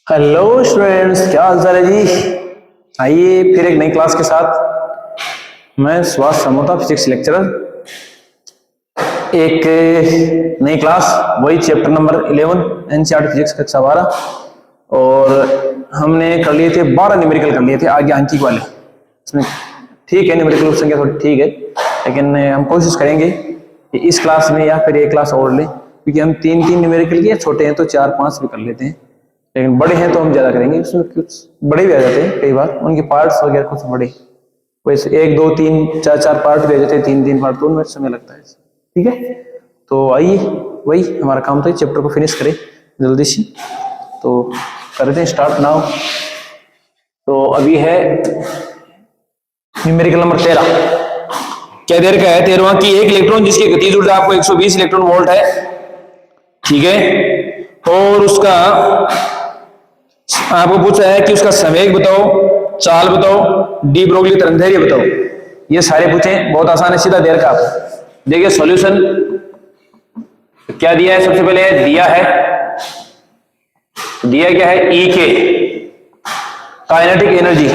Hello students, क्या हाल चाल है जी। आइए फिर एक नई क्लास के साथ। मैं सुभाष समोता, फिजिक्स लेक्चरर। एक नई क्लास, वही चैप्टर नंबर 11 एनसीईआरटी फिजिक्स कक्षा 12। और हमने कर लिए थे 12 न्यूमेरिकल कर लिए थे आगे आंकिक वाले। इसमें ठीक है, न्यूमेरिकल संख्या थोड़ी ठीक है, लेकिन हम कोशिश करेंगे कि इस क्लास में या फिर एक क्लास और लें, क्योंकि हम 3-3 न्यूमेरिकल किए, छोटे हैं तो 4-5 भी कर लेते हैं, लेकिन बड़े हैं तो हम ज्यादा करेंगे। उसमें कुछ बड़े भी आ जाते हैं कई बार, उनके पार्ट्स वगैरह कुछ बड़े, वैसे 1 2 3 4 4 पार्ट भी आ जाते हैं, 3-3 पार्ट, तो उनमें समय लगता है। ठीक है, तो आइए वही हमारा काम था, चैप्टर को फिनिश करें जल्दी से। तो करते हैं स्टार्ट नाउ। तो अभी है न्यूमेरिकल नंबर 13। क्या देर का है 13वां की एक इलेक्ट्रॉन जिसकी गतिज ऊर्जा आपको 120 इलेक्ट्रॉन वोल्ट है, ठीक है, और उसका आपको पूछा है कि उसका संवेग बताओ, चाल बताओ, डी ब्रोगली तरंगदैर्घ्य बताओ। ये सारे पूछे, बहुत आसान है, सीधा देर का। देखिए सॉल्यूशन क्या दिया है, सबसे पहले दिया क्या है, ई के काइनेटिक एनर्जी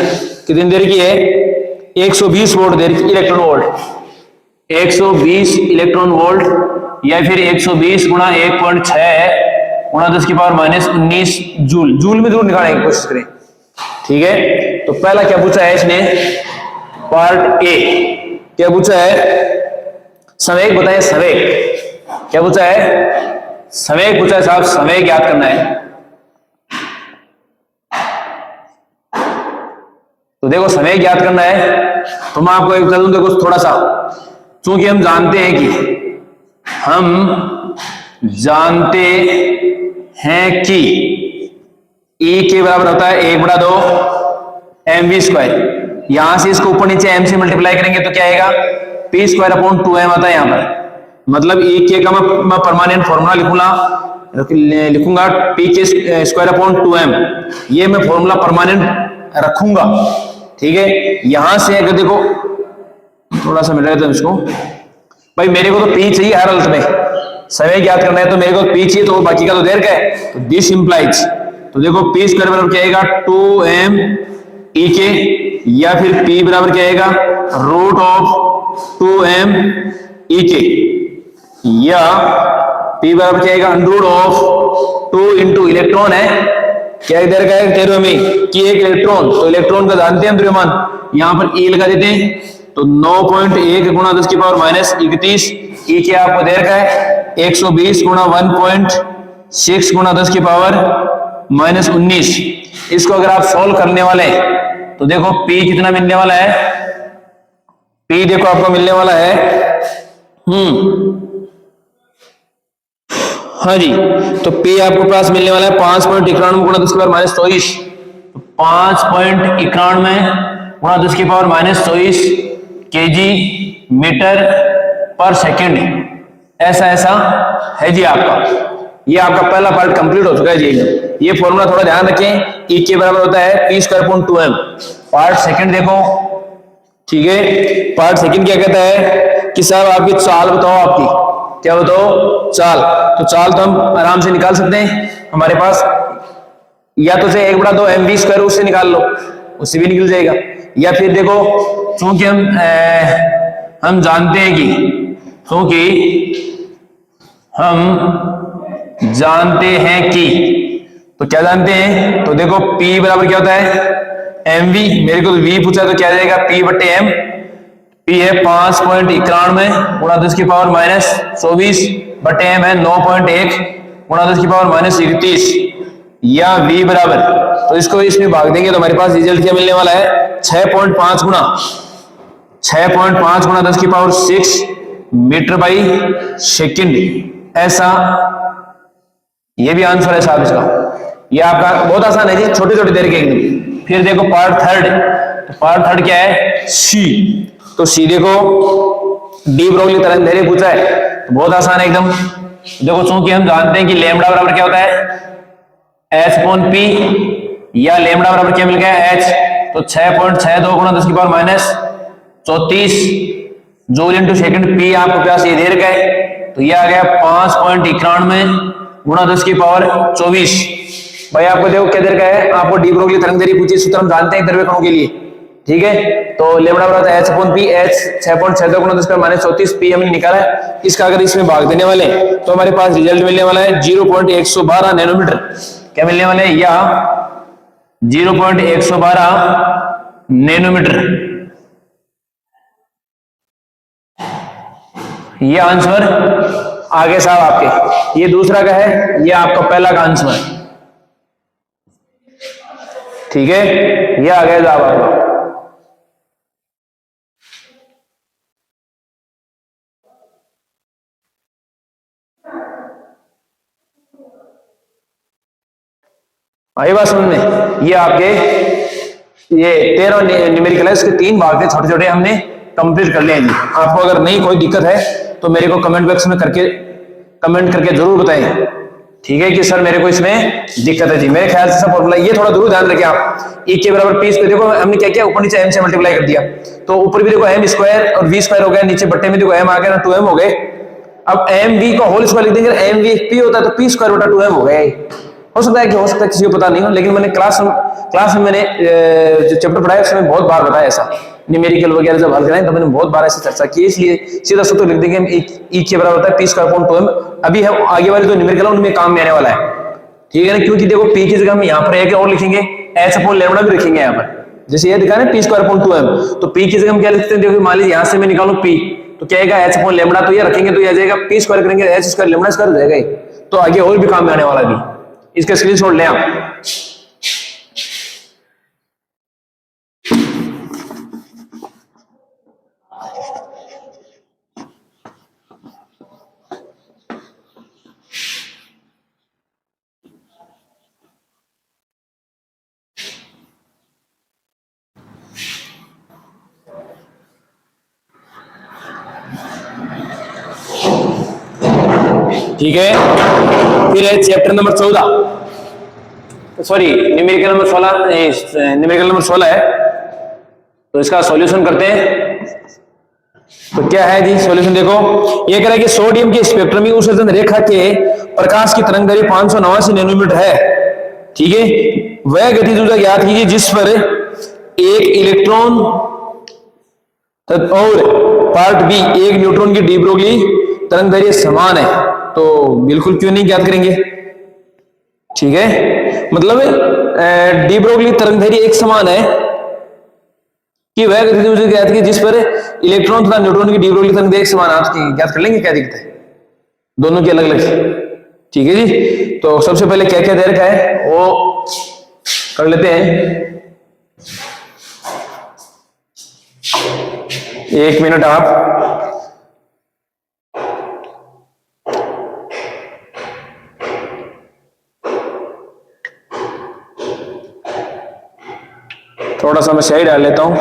कितनी देर की है, 120 वोल्ट देर की, इलेक्ट्रॉन वोल्ट 120 इलेक्ट्रॉन वोल्ट, या फिर 120 गुणा 1.6 गुणा 10 की पावर -19 जूल। जूल में जरूर निकालने की कोशिश करें, ठीक है। तो पहला क्या पूछा है इसने, पार्ट ए क्या पूछा है, संवेग बताएं। संवेग क्या पूछा है, संवेग पूछा है साहब, संवेग याद करना है। तो देखो संवेग याद करना है, तो मैं आपको एक बता दूं, देखो थोड़ा सा, चूंकि हम जानते हैं कि E के बराबर होता है 1/2 mv²। यहां से इसको ऊपर नीचे m से मल्टीप्लाई करेंगे तो क्या आएगा, p²/2m आता है यहां पर। मतलब E के का मैं परमानेंट फॉर्मूला लिखूंगा p²/2m, ये मैं फॉर्मूला परमानेंट रखूंगा, ठीक है। यहां से अगर देखो थोड़ा सा मिल रहा है इसको, भाई मेरे को तो p चाहिए हर हालत में, संवेग याद करना है तो मेरे को p चाहिए, तो बाकी का तो देर का है। तो दिस इंप्लाइज, तो देखो p² बराबर क्या आएगा, 2m e के, या फिर p बराबर क्या आएगा, √2m e के, या p बराबर क्या आएगा, √2 इंटू इलेक्ट्रॉन है, क्या इधर का है 13 में कि एक इलेक्ट्रॉन, तो इलेक्ट्रॉन का जानते हैं द्रव्यमान, यहां पर e लगा देते हैं, तो 9.1 गुणा 10 की पावर -31, ई के आपको देर का है 120 गुणा 1.6 गुणा 10 की पावर -19। इसको अगर आप सॉल्व करने वाले तो देखो P कितना मिलने वाला है, P देखो आपको मिलने वाला है, हाँ जी, तो P आपको पास मिलने वाला है 5.91 गुणा 10 की पावर -24, 5.91 गुणा 10 की पावर -24 kg मीटर पर सेकंड। ऐसा है जी आपका, ये आपका पहला पार्ट कंप्लीट हो चुका है जी। ये फॉर्मूला थोड़ा ध्यान रखें, E के बराबर होता है p²/2m। पार्ट सेकंड देखो, ठीक है, पार्ट सेकंड क्या कहता है कि साहब आपकी चाल बताओ, आपकी क्या बताओ, चाल। तो चाल तो हम आराम से निकाल सकते हैं, हमारे पास या तो से 1/2 mv² उससे निकाल लो, उससे भी निकल जाएगा, या फिर देखो चूंकि हम जानते हैं कि तो क्या जानते हैं, तो देखो P बराबर क्या होता है mv, मेरे को तो V पूछा तो क्या जाएगा P/m, P है 5.91 गुणा 10 की पावर -24/m है 9.1 गुणा 10 की पावर -31, या V बराबर, तो इसको इसमें भाग देंगे तो हमारे पास रिजल्ट क्या मिलने वाला है, 6.5 गुणा 10 की पावर 6 मीटर बाई सेकंड। ऐसा ये भी आंसर है साहब इसका, ये आपका बहुत आसान है जी, छोटे छोटे देर के एकदम। फिर देखो पार्ट थर्ड, तो पार्ट थर्ड क्या है, सी। तो सी देखो डी ब्रोगली तरंगदैर्घ्य पूछा है, तो बहुत आसान है एकदम। देखो चूंकि हम जानते हैं कि लैम्डा बराबर क्या होता है h/p, या लैम्डा बराबर क्या मिल गया h, तो 6.62 गुणा 10 की power -34 joule into second. P आपको पास ये देर का है, तो ये आ गया 5.91 गुणा 10 की पावर 24 भाई आपको देखो क्या देर का है, आपको डी ब्रोगली तरंग दैर्ध्य पूछी, सूत्र हम जानते हैं द्रव्य कणों के लिए, ठीक है। तो लेमड़ा बराबर है h/p, h 6.62 गुणा 10 का -34, p हमने निकाला है। इसका अगर इसमें भाग देने वाले तो हमारे पास रिजल्ट मिलने वाला है 0.112 नैनोमीटर। क्या मिलने वाले हैं, या 0.112 नैनोमीटर। ये आंसर आगे साहब आपके, ये दूसरा का है, ये आपका पहला का आंसर, ठीक है। ये आ गया जवाब आपका। आई बात समझ में। ये आपके ये 13 न्यूमेरिकल है, इसके 3 भाग थे छोटे छोटे, हमने कंप्लीट कर लिया जी। आपको अगर नहीं कोई दिक्कत है तो मेरे को कमेंट बॉक्स में कमेंट करके जरूर बताएं, ठीक है, कि सर मेरे को इसमें दिक्कत है जी। मेरे ख्याल से सब फॉर्मूला ये थोड़ा जरूर ध्यान रखें आप। E के बराबर P स्क्वायर, देखो हमने क्या किया, ऊपर नीचे m से मल्टीप्लाई कर दिया, तो ऊपर भी देखो m स्क्वायर और v स्क्वायर हो गया, नीचे बट्टे में देखो m आ गया ना, 2m हो गए। अब m v को होल स्क्वायर लिख देंगे, m v p होता है तो p स्क्वायर बटा 2m हो गया। हो सकता है किसी को पता नहीं हो, लेकिन मैंने क्लास में मैंने जो चैप्टर पढ़ाया उसमें बहुत बार बताया ऐसा, न्यूमेरिकल वगैरह जब हल कराएं तो मैंने बहुत बार ऐसे चर्चा की, इसलिए सीधा सूत्र लिख देंगे E के बराबर होता है p स्क्वायर अपॉन 2m। अभी हम आगे वाले जो न्यूमेरिकल है उनमें काम में आने वाला है, ठीक है ना, क्योंकि देखो p की जगह हम यहाँ पर एक और लिखेंगे, h अपॉन लैम्डा भी लिखेंगे यहाँ पर, जैसे ये दिखा रहे p स्क्वायर अपॉन 2m, तो p की जगह हम क्या लिखते हैं, देखो मान लीजिए यहाँ से मैं निकालूं p, तो क्या आएगा h अपॉन लैम्डा, तो ये रखेंगे तो ये आ जाएगा p स्क्वायर करेंगे h स्क्वायर लैम्डा स्क्वायर हो जाएगा, तो आगे और भी काम में आने वाला भी। इसका स्क्रीनशॉट लें आप। ठीक है, फिर है chapter number 14, sorry numerical number 16 है, तो इसका सॉल्यूशन करते हैं। तो क्या है जी सॉल्यूशन, देखो ये कह रहा है कि सोडियम के स्पेक्ट्रम में उत्सर्जन रेखा के प्रकाश की तरंगदैर्ध्य 589 नैनोमीटर है, ठीक है। वह गतिज ऊर्जा ज्ञात कीजिए जिस पर एक इलेक्ट्रॉन और पार्ट बी एक न्यूट्रॉन की डी ब्रोगली तरंगदैर्ध्य समान है, तो बिल्कुल क्यों नहीं ज्ञात करेंगे, ठीक है। मतलब डी ब्रोगली तरंगदैर्ध्य एक समान है कि वह गतिज ऊर्जा ज्ञात की जिस पर इलेक्ट्रॉन तथा न्यूट्रॉन की डी ब्रोगली तरंगदैर्ध्य एक समान, आप ज्ञात कर लेंगे, क्या दिक्कत है, दोनों की अलग अलग, ठीक है जी। तो सबसे पहले क्या क्या दे रखा है वो कर लेते हैं, 1 मिनट आप थोड़ा सा मैं स्याही डाल लेता हूं।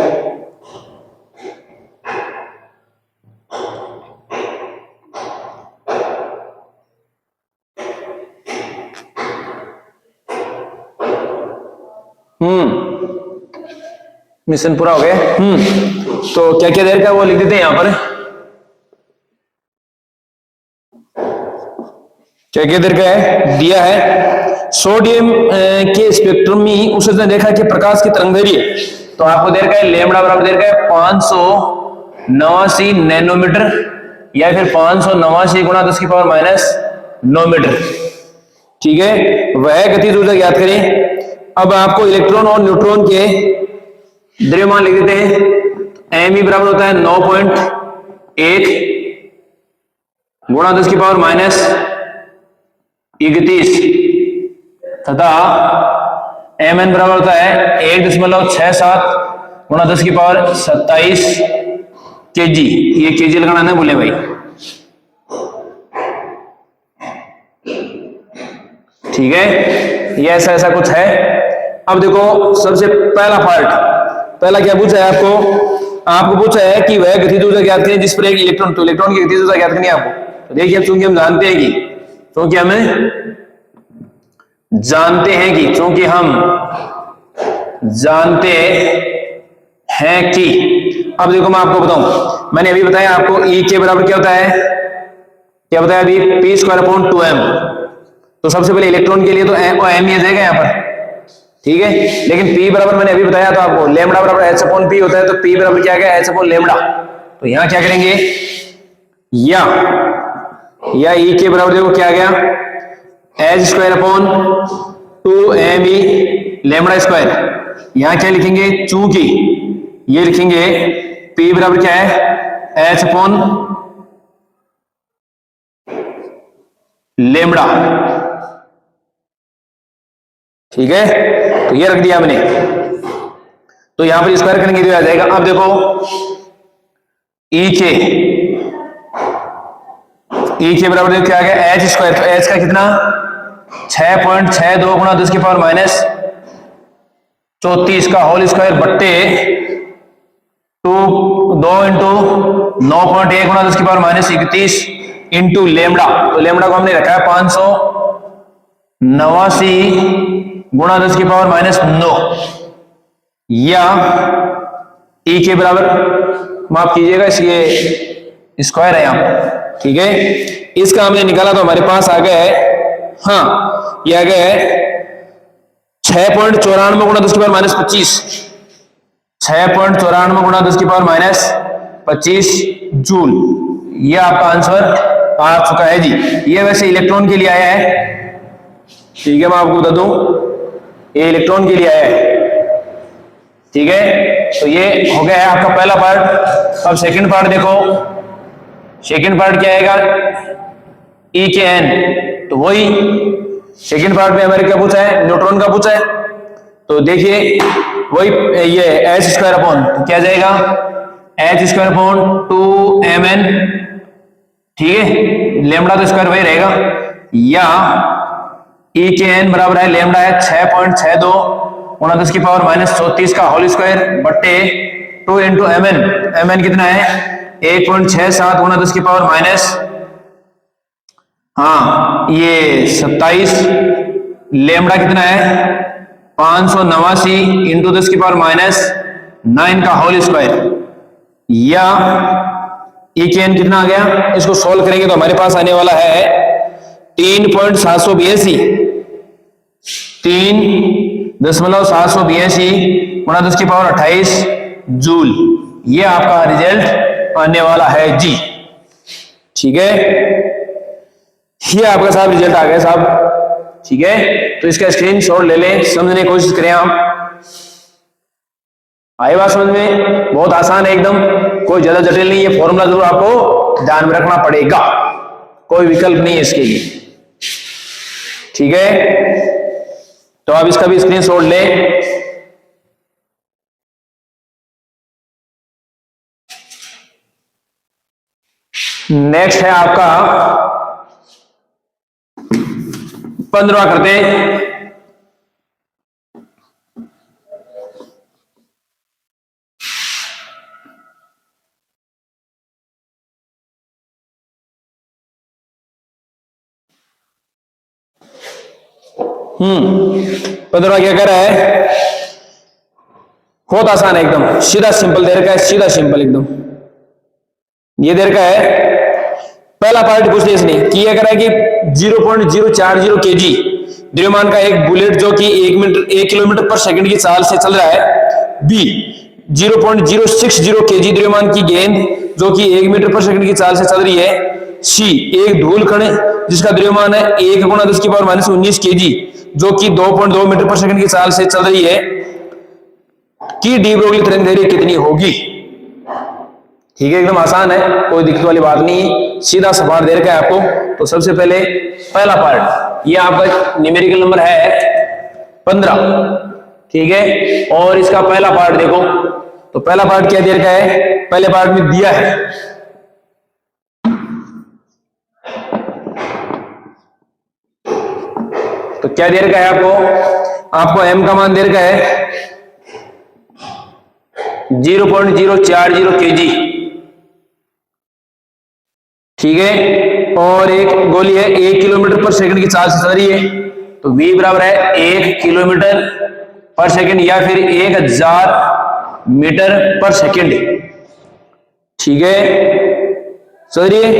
मिशन पूरा हो गया। तो क्या क्या देर का वो लिख देते हैं यहां पर, क्या क्या देर का है दिया है, सोडियम के स्पेक्ट्रम में उत्सर्जन रेखा के प्रकाश की तरंगदैर्ध्य, तो आपको देर का है लैम्डा बराबर देर का है 589 नैनोमीटर, या फिर 589 गुणा 10 की पावर -9 मीटर, ठीक है। वह गतिज ऊर्जा ज्ञात करें। अब आपको इलेक्ट्रॉन और न्यूट्रॉन के द्रव्यमान लिख देते हैं, एम ई बराबर होता है 9.1 गुणा 10 की पावर -31 तथा एम एन बराबर होता है 1.67 गुणा 10 की पावर 27 केजी। ये केजी लगाना ना भूले भाई, ठीक है, ये ऐसा ऐसा कुछ है। अब देखो सबसे पहला पार्ट, पहला क्या पूछा है आपको पूछा है कि वह गतिज ऊर्जा ज्ञात करें जिस पर एक इलेक्ट्रॉन, तो इलेक्ट्रॉन की गतिज ऊर्जा ज्ञात करनी है आपको। तो देखिए चूंकि हम जानते हैं कि अब देखो मैं आपको बताऊं, मैंने अभी बताया आपको E के बराबर क्या होता है, क्या बताया अभी, p² अपॉन 2m, तो सबसे पहले इलेक्ट्रॉन के लिए तो एम ही जाएगा यहाँ पर, ठीक है। लेकिन P बराबर मैंने अभी बताया तो आपको लेमड़ा बराबर एच अपॉन पी होता है, तो P बराबर क्या गया एच अपॉन लेमड़ा। तो यहां क्या करेंगे, या E के बराबर देखो क्या गया H square upon 2me lambda square. यहां क्या लिखेंगे, चूंकि ये लिखेंगे P बराबर क्या है एच अपॉन लेमड़ा, ठीक है। तो ये रख दिया हमने, तो यहां पर स्क्वायर करेंगे तो आ जाएगा। अब देखो ई के बराबर देखो क्या आ गया एच स्क्वायर, तो एच का कितना 6.62 गुणा 10 की पावर माइनस 34 का होल स्क्वायर बट्टे 2 इंटू 9.1 गुणा 10 की पावर माइनस 31 इंटू लेमड़ा। तो लेमड़ा को हमने रखा है 589 गुणा 10 की पावर माइनस 9, या ई के बराबर माफ कीजिएगा इसके स्क्वायर है यहाँ, ठीक है। इसका हमने निकाला तो हमारे पास आ गया है, हाँ ये आ गया है 6.94 गुणा 10 की पावर माइनस 25, 6.94 गुणा 10 की पावर माइनस 25 जूल। ये आपका आंसर आ चुका है जी। ये वैसे इलेक्ट्रॉन के लिए आया है, ठीक है, मैं आपको बता दूं ये इलेक्ट्रॉन के लिए आया है, ठीक है। तो ये हो गया है आपका पहला पार्ट। अब सेकंड पार्ट देखो, सेकंड पार्ट क्या आएगा ई के एन, तो वही सेकंड पार्ट में हमारे क्या पूछा है न्यूट्रॉन का पूछा है। तो देखिए वही ये एच स्क्वायर अपॉन, तो क्या जाएगा एच स्क्वायर अपॉन 2mn, ठीक है, लेमड़ा तो स्क्वायर वही रहेगा, या ई के एन बराबर है लेमड़ा है 6.62 गुणा 10 की पावर माइनस 34 का होल स्क्वायर बट्टे 2 इंटू mn कितना है 1.67 गुणा 10 की पावर माइनस, हाँ ये 27, लेमड़ा कितना है 589 इंटू 10 की पावर माइनस 9 का होल स्क्वायर, या ई के एन कितना आ गया, इसको सोल्व करेंगे तो हमारे पास आने वाला है 3.782 3.782 गुणा 10 की पावर 28 जूल। ये आपका रिजल्ट आने वाला है जी, ठीक है। ये आपका साहब रिजल्ट आ गया साहब, ठीक है। तो इसका स्क्रीनशॉट ले लें, समझने की कोशिश करें आप। आई बात समझ में, बहुत आसान है एकदम, कोई ज्यादा जटिल नहीं है। फॉर्मूला जरूर आपको ध्यान में रखना पड़ेगा, कोई विकल्प नहीं है इसके लिए, ठीक है। तो आप इसका भी स्क्रीनशॉट लें। नेक्स्ट है आपका 15वां करते हैं। पंद्रह क्या कर रहा है, बहुत आसान है एकदम, सीधा सिंपल दे रखा है, सीधा सिंपल एकदम। ये दे रखा है पहला पार्ट पूछ लिया इसने कि ये कह रहा है कि 0.040 kg द्रव्यमान का एक बुलेट जो कि 1 किलोमीटर पर सेकंड की चाल से चल रहा है, बी 0.060 kg द्रव्यमान की गेंद जो कि 1 मीटर पर सेकंड की चाल से चल रही है, सी एक धूल कण जिसका द्रव्यमान है 1 गुणा 10 की पावर माइनस 19 kg जो कि 2.2 मीटर पर सेकंड की चाल से चल रही है, की डी ब्रोगली तरंग दैर्घ्य कितनी होगी। ठीक है, एकदम आसान है, कोई दिक्कत वाली बात नहीं है, सीधा सवाल दे रखा है आपको। तो सबसे पहले पहला पार्ट, ये आपका न्यूमेरिकल नंबर है 15, ठीक है। और इसका पहला पार्ट देखो, तो पहला पार्ट क्या दे रखा है, पहले पार्ट में दिया है तो क्या दे रखा है आपको एम का मान दे रखा है 0.040 kg, ठीक है। और एक गोली है 1 किलोमीटर पर सेकंड की चाल से चल रही है, तो v बराबर है 1 किलोमीटर पर सेकंड या फिर 1000 मीटर पर सेकंड, ठीक है। चल रही है।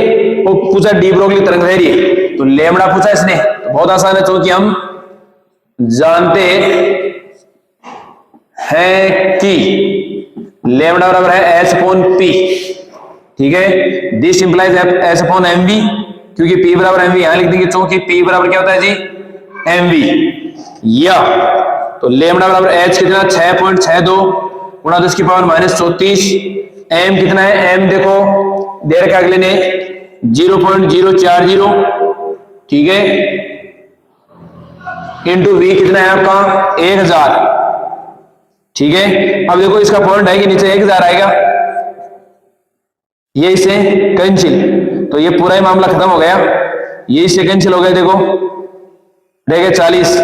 वो पूछा डी ब्रोगली तरंग दैर्घ्य, तो लेमड़ा पूछा इसने, बहुत आसान है, क्योंकि हम जानते हैं कि लेमडा बराबर है एच अपॉन पी। ठीक है, this implies H upon M V, क्योंकि पी बराबर एम वी यहां लिख देंगे, क्योंकि पी बराबर क्या होता है जी एम वी। या तो लेमडा बराबर एच कितना 6.62 गुणा 10 की पावर माइनस 34। एम कितना है, एम देखो दे रखा अगले ने 0.040। ठीक है, इंटू वी कितना है आपका 1000। ठीक है, अब देखो इसका पॉइंट है कि नीचे 1000 आएगा, ये इससे कैंसिल, तो ये पूरा ही मामला खत्म हो गया, ये इससे कैंसिल हो गया, देखो रह गए 40।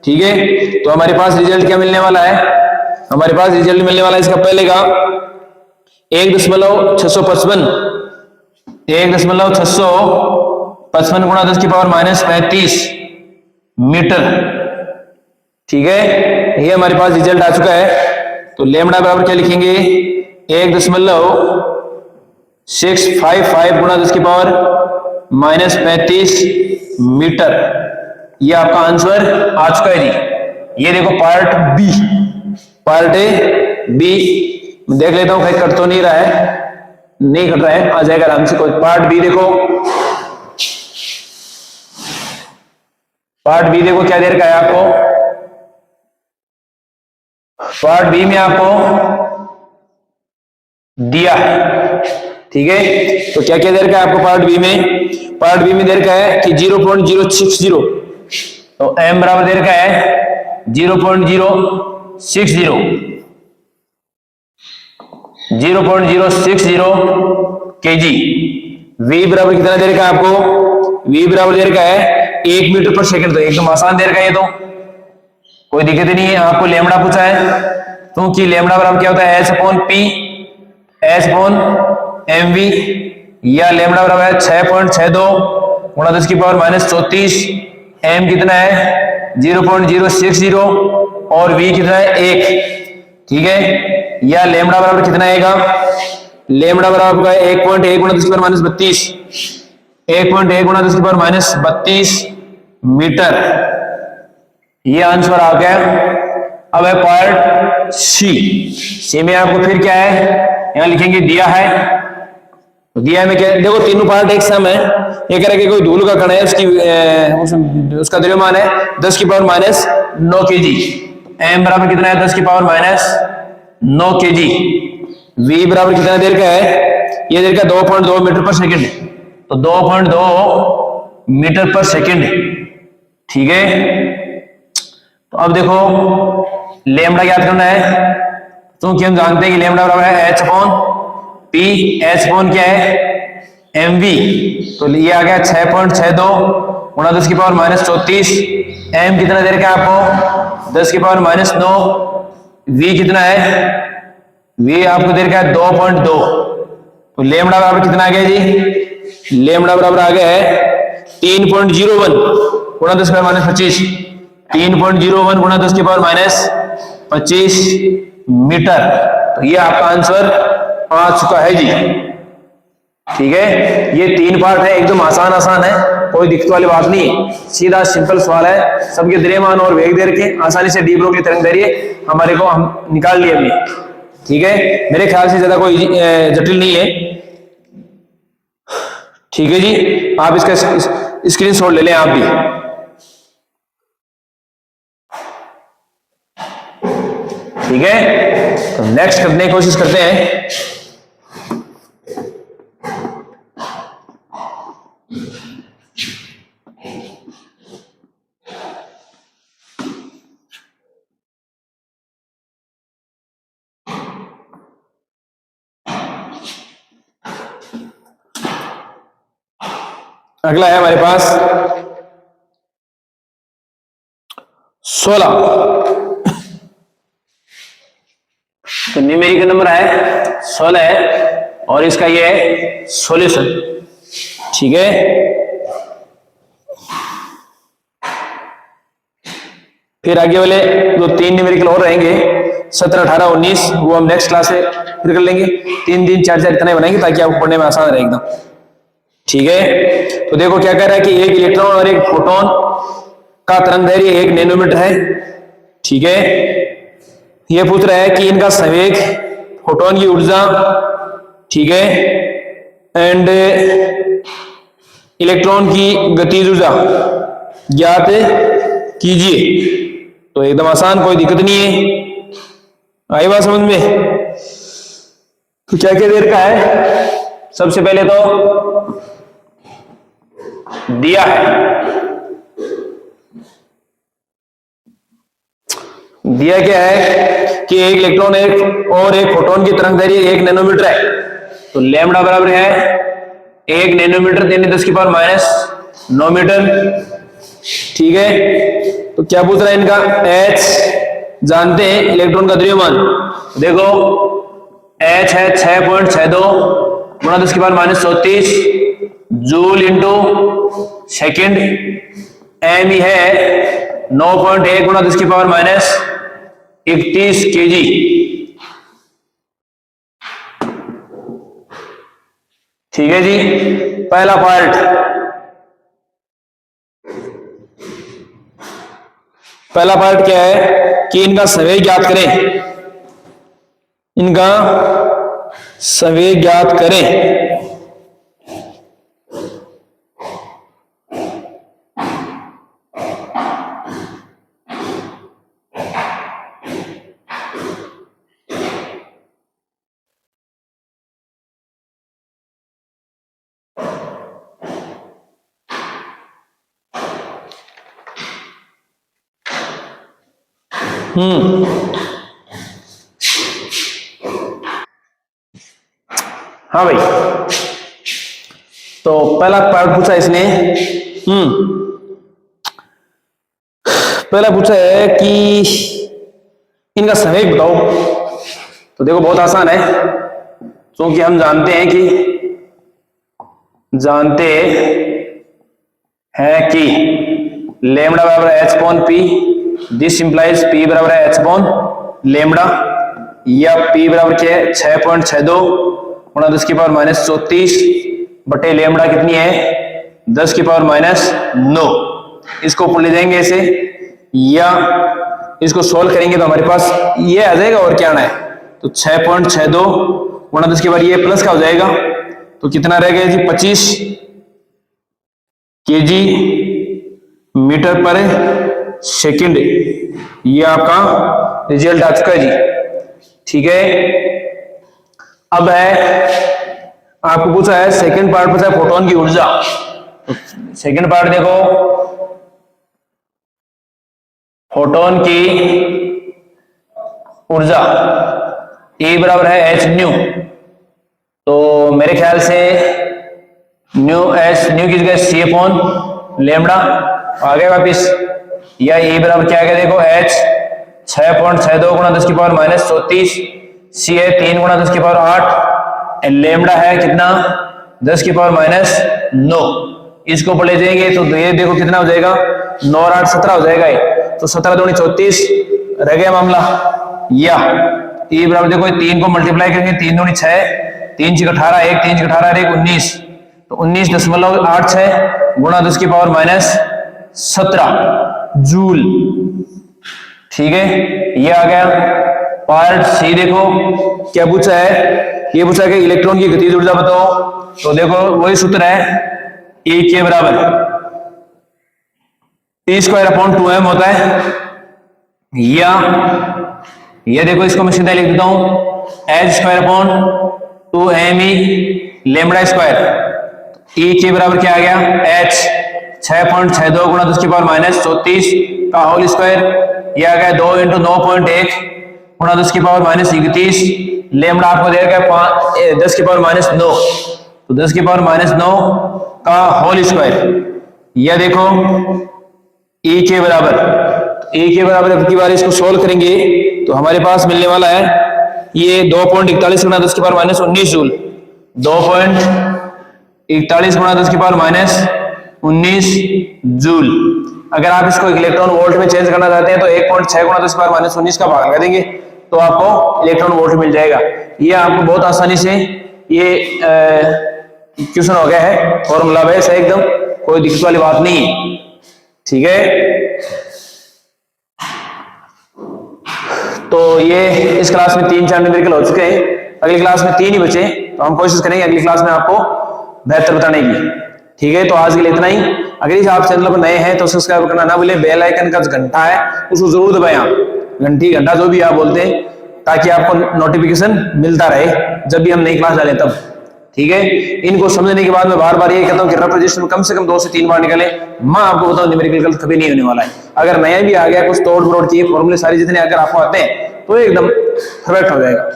ठीक है, तो हमारे पास रिजल्ट क्या मिलने वाला है, हमारे पास रिजल्ट मिलने वाला है इसका पहले का 1.655 1.655 गुणा 10 की पावर माइनस 35 मीटर। ठीक है, ये हमारे पास रिजल्ट आ चुका है। तो लेमडा बराबर क्या लिखेंगे 1.655 गुणा 10 की पावर माइनस 35 मीटर। ये आपका आंसर आ चुका है जी। ये देखो part B, part A B देख लेता हूं, कहीं कट तो नहीं रहा है, नहीं कट रहा है, आ जाएगा आराम से। कोई पार्ट बी देखो, पार्ट बी देखो क्या दे रखा है आपको, पार्ट बी में आपको दिया है। ठीक है, तो क्या क्या दे रखा है आपको पार्ट बी में, पार्ट बी में दे रखा है कि 0.060, तो m बराबर दे रखा है 0.060 kg। v बराबर कितना दे रखा है आपको, v बराबर दे रखा है 1 मीटर पर सेकंड। तो एकदम आसान दे रखा है, ये तो कोई दिक्कत नहीं है। आपको लेमडा पूछा है, क्योंकि लेमडा बराबर क्या होता है H upon P, H upon M V, या लेमडा बराबर है 6.62 गुणा 10 की पावर माइनस 34। एम कितना है 0.060 और वी कितना है 1। ठीक है, या लेमडा बराबर कितना आएगा, लेमडा बराबर का 1.1 गुणा 10 की पावर माइनस 32, 1.1 गुणा 10 की पावर माइनस 32 मीटर। ये आंसर आ गया। अब है पार्ट सी, सी में आपको फिर क्या है, यहां लिखेंगे दिया है, तो दिया में क्या, देखो तीनों पार्ट एक सम है। ये कह रहा है कि कोई धूल का कण है, उसका द्रव्यमान है 10 की पावर माइनस 9 kg। एम बराबर कितना है 10 की पावर माइनस 9 kg। वी बराबर कितना देर का है, ये देर का 2.2 मीटर पर सेकंड, तो 2.2 मीटर पर सेकंड। ठीक है, तो अब देखो लेमडा ज्ञात करना है, क्योंकि हम जानते हैं कि लेमडा बराबर है H upon P, H upon क्या है एम वी, तो ये आ गया 6.62 गुणा 10 की पावर माइनस 34। एम कितना दे रखा है आपको 10 की पावर माइनस 9। वी कितना है, वी आपको दे रखा है 2.2, तो लेमडा बराबर कितना आ गया जी, लेमडा बराबर आ गया है 3.01 गुणा 10 की पावर माइनस 25, 3.01 गुणा 10 की पावर माइनस 25 मीटर। तो ये आपका आंसर आ चुका है जी। ठीक है, ये 3 पार्ट है, एकदम आसान आसान है, कोई दिक्कत वाली बात नहीं है, सीधा सिंपल सवाल है। सबके द्रव्यमान और वेग दे रखे, आसानी से डी ब्रोगली तरंग दैर्घ्य हमारे को हम निकाल लिए अभी। ठीक है, मेरे ख्याल से ज्यादा कोई जटिल नहीं है। ठीक है जी, आप इसका स्क्रीनशॉट ले लें आप भी। ठीक है, तो नेक्स्ट करने की कोशिश करते हैं। अगला है हमारे पास 16, तो न्यूमेरिकल नंबर है 16 है, और इसका ये है सॉल्यूशन। ठीक है, फिर आगे वाले जो 3 न्यूमेरिकल और रहेंगे 17, 18, 19, वो हम नेक्स्ट क्लास से फिर कर लेंगे। 3 3 4 4 इतना ही बनाएंगे ताकि आपको पढ़ने में आसान रहे एकदम। ठीक है, तो देखो क्या कह रहा है कि एक इलेक्ट्रॉन और एक प्रोटॉन का तरंग दैर्ध्य 1 नैनोमीटर है। ठीक है, ये पूछ रहा है कि इनका संवेग, फोटोन की ऊर्जा, ठीक है, एंड इलेक्ट्रॉन की गतिज ऊर्जा ज्ञात कीजिए। तो एकदम आसान, कोई दिक्कत नहीं है। आई बात समझ में? तो क्या क्या दे रखा है? सबसे पहले तो दिया है, दिया क्या है कि एक इलेक्ट्रॉन और एक फोटोन की तरंग दैर्ध्य 1 नैनोमीटर है। तो लैम्बडा बराबर है 1 नैनोमीटर यानी 10 की पावर माइनस 9 मीटर। ठीक है, तो क्या पूछ रहा है इनका? H जानते हैं, इलेक्ट्रॉन का द्रव्यमान देखो H है 6.62 गुणा 10 की power minus 34 joule into second. M है 9.1 गुणा 10 की पावर माइनस 31 kg। ठीक है जी, पहला पार्ट, पहला पार्ट क्या है कि इनका संवेग ज्ञात करें, इनका संवेग ज्ञात करें। हाँ भाई, तो पहला पार्ट पूछा इसने, पहला पूछा है कि इनका संवेग बताओ। तो देखो बहुत आसान है, क्योंकि हम जानते हैं कि लेमड़ा बराबर H upon P, this implies P बराबर है एच अपॉन लेमड़ा, या पी बराबर क्या है 6.62 गुणा 10 की पावर माइनस 34 बटे लेमड़ा कितनी है 10 की पावर माइनस 9। इसको ऊपर ले जाएंगे ऐसे, या इसको सोल्व करेंगे तो हमारे पास ये आ जाएगा, और क्या आना है, तो 6.62 गुणा 10 की पावर ये प्लस का हो जाएगा, तो कितना रह गया जी 25 kg मीटर पर सेकंड। ये आपका रिजल्ट आ चुका है जी। ठीक है, अब है आपको पूछा है सेकंड पार्ट पूछा है फोटोन की ऊर्जा। तो सेकंड पार्ट देखो, फोटोन की ऊर्जा E बराबर है एच न्यू। तो मेरे ख्याल से न्यू की जगह सी अपॉन लेमड़ा आ गया वापिस, या E बराबर क्या आ गया देखो H 6.62 गुणा 10 की पावर माइनस 34, सी है 3 गुणा 10 की पावर 8, लेमड़ा है कितना 10 की पावर माइनस 9। इसको ऊपर ले जाएंगे तो ये देखो कितना हो जाएगा 9 और 8 17 हो जाएगा ये, तो 17 दूनी 34 रह गया मामला। या E बराबर देखो 3 को मल्टीप्लाई करेंगे 3 दूनी 6, 3 6 18 1 3 6 18 1 19, तो 19.86 गुणा 10 की पावर माइनस 17 जूल। ठीक है, ये आ गया। पार्ट सी देखो क्या पूछा है, ये पूछा है कि इलेक्ट्रॉन की गतिज ऊर्जा बताओ। तो देखो वही सूत्र है E के बराबर E²/2m होता है, या ये देखो इसको मैं सीधा लिख देता हूं H²/2me लेमड़ा स्क्वायर। E के बराबर क्या आ गया H 6.62 गुणा 10 की पावर माइनस 34 का होल स्क्वायर, ये आ गया 2 × 9.1 गुणा 10 की पावर माइनस 31, लेमड़ा आपको दे रखा है 10 की पावर माइनस 9, तो 10 की पावर माइनस 9 का होल स्क्वायर। यह देखो E के बराबर अब की बार इसको सोल्व करेंगे तो हमारे पास मिलने वाला है ये 2.41 गुणा 10 की पावर माइनस 19 जूल, 2.41 गुणा 10 की पावर माइनस 19 जूल। अगर आप इसको इलेक्ट्रॉन वोल्ट में चेंज करना चाहते हैं तो 1.6 गुणा 10 की पावर माइनस 19 का भाग लगा देंगे तो आपको इलेक्ट्रॉन वोल्ट मिल जाएगा। ये आपको बहुत आसानी से ये क्वेश्चन हो गया है, फॉर्मूला बेस है एकदम, कोई दिक्कत वाली बात नहीं है। ठीक है, तो ये इस क्लास में 3-4 न्यूमेरिकल हो चुके हैं, अगली क्लास में 3 ही बचे, तो हम कोशिश करेंगे अगली क्लास में आपको बेहतर बताने की। ठीक है, तो आज के लिए इतना ही। अगर आप चैनल पर नए हैं तो सब्सक्राइब करना ना भूलें, बेल आइकन का जो घंटा है उसको जरूर दबाएं आप, घंटी घंटा जो भी आप बोलते हैं, ताकि आपको नोटिफिकेशन मिलता रहे जब भी हम नई क्लास डालें तब। ठीक है, इनको समझने के बाद मैं बार बार ये कहता हूँ कि रफ रजिस्टर में कम से कम 2 से 3 बार निकालें। मैं आपको बताऊं न्यूमेरिकल गलत कभी नहीं होने वाला है। अगर नया भी आ गया, कुछ तोड़ मरोड़ किए, फॉर्मूले सारे जितने अगर आपको आते हैं तो एकदम परफेक्ट हो जाएगा।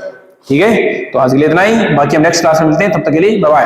ठीक है, तो आज के लिए इतना ही, बाकी हम नेक्स्ट क्लास में मिलते हैं, तब तक के लिए बाय बाय।